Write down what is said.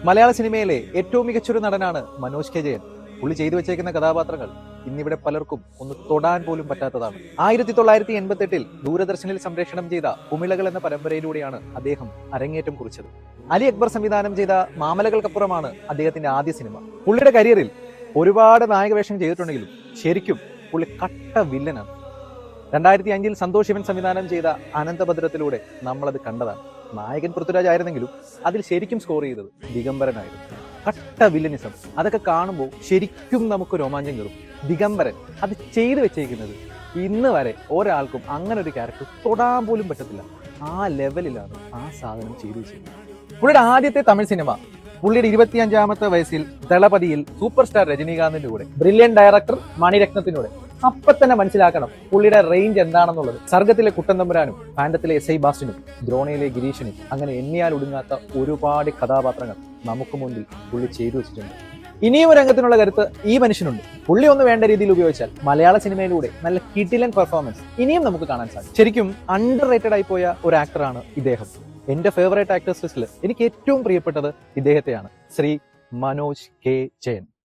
മലയാള സിനിമയിലെ ഏറ്റവും മികച്ചൊരു നടനാണ് മനോജ് കെ ജയൻ. പുള്ളി ചെയ്തു വെച്ചേക്കുന്ന കഥാപാത്രങ്ങൾ ഇന്നിവിടെ പലർക്കും ഒന്ന് തൊടാൻ പോലും പറ്റാത്തതാണ്. 1988 ദൂരദർശനിൽ സംപ്രേഷണം ചെയ്ത കുമിളകൾ എന്ന പരമ്പരയിലൂടെയാണ് അദ്ദേഹം അരങ്ങേറ്റം കുറിച്ചത്. അലി അക്ബർ സംവിധാനം ചെയ്ത മാമലകൾക്കപ്പുറമാണ് അദ്ദേഹത്തിന്റെ ആദ്യ സിനിമ. പുള്ളിയുടെ കരിയറിൽ ഒരുപാട് നായകവേഷം ചെയ്തിട്ടുണ്ടെങ്കിലും ശരിക്കും പുള്ളി കട്ട വില്ലനാണ്. 2005 സന്തോഷ് ശിവൻ സംവിധാനം ചെയ്ത അനന്തഭദ്രത്തിലൂടെ നമ്മളത് കണ്ടതാണ്. നായകൻ പൃഥ്വിരാജ് ആയിരുന്നെങ്കിലും അതിൽ ശരിക്കും സ്കോർ ചെയ്തത് ദിഗംബരനായിരുന്നു. കട്ട വില്ലനിസം, അതൊക്കെ കാണുമ്പോൾ ശരിക്കും നമുക്ക് രോമാഞ്ചം കയറും. ദിഗംബരൻ അത് ചെയ്തു വെച്ചേക്കുന്നത് ഇന്ന് വരെ ഒരാൾക്കും അങ്ങനെ ഒരു ക്യാരക്ടർ തൊടാൻ പോലും പറ്റത്തില്ല. ആ ലെവലിലാണ് ആ സാധനം ചെയ്തു വെച്ചിരിക്കുന്നത്. പുള്ളിയുടെ ആദ്യത്തെ തമിഴ് സിനിമ പുള്ളിയുടെ 25ാമത്തെ വയസ്സിൽ ദളപതിയിൽ സൂപ്പർ സ്റ്റാർ രജനീകാന്തിന്റെ കൂടെ, ബ്രില്യൻ ഡയറക്ടർ മണിരത്നത്തിനൂടെ. അപ്പൊ തന്നെ മനസ്സിലാക്കണം പുള്ളിയുടെ റേഞ്ച് എന്താണെന്നുള്ളത്. സർഗത്തിലെ കുട്ടൻ തമ്പുരാനും, ഫാൻഡത്തിലെ SI ബാസ്റ്റിനും, ദ്രോണയിലെ ഗിരീഷിനും, അങ്ങനെ എണ്ണിയാൽ ഒടുങ്ങാത്ത ഒരുപാട് കഥാപാത്രങ്ങൾ നമുക്ക് മുന്നിൽ പുള്ളി ചെയ്തു വെച്ചിട്ടുണ്ട്. ഇനിയും ഒരു രംഗത്തിനുള്ള കരുത്ത് ഈ മനുഷ്യനുണ്ട്. പുള്ളി ഒന്ന് വേണ്ട രീതിയിൽ ഉപയോഗിച്ചാൽ മലയാള സിനിമയിലൂടെ നല്ല കിടിലൻ പെർഫോമൻസ് ഇനിയും നമുക്ക് കാണാൻ സാധിക്കും. ശരിക്കും അണ്ടർ റേറ്റഡ് ആയി പോയ ഒരു ആക്ടറാണ് ഇദ്ദേഹം. എന്റെ ഫേവറേറ്റ് ആക്ടേഴ്സ് ലിസ്റ്റിൽ എനിക്ക് ഏറ്റവും പ്രിയപ്പെട്ടത് ഇദ്ദേഹത്തെയാണ്, ശ്രീ മനോജ് കെ ജയൻ.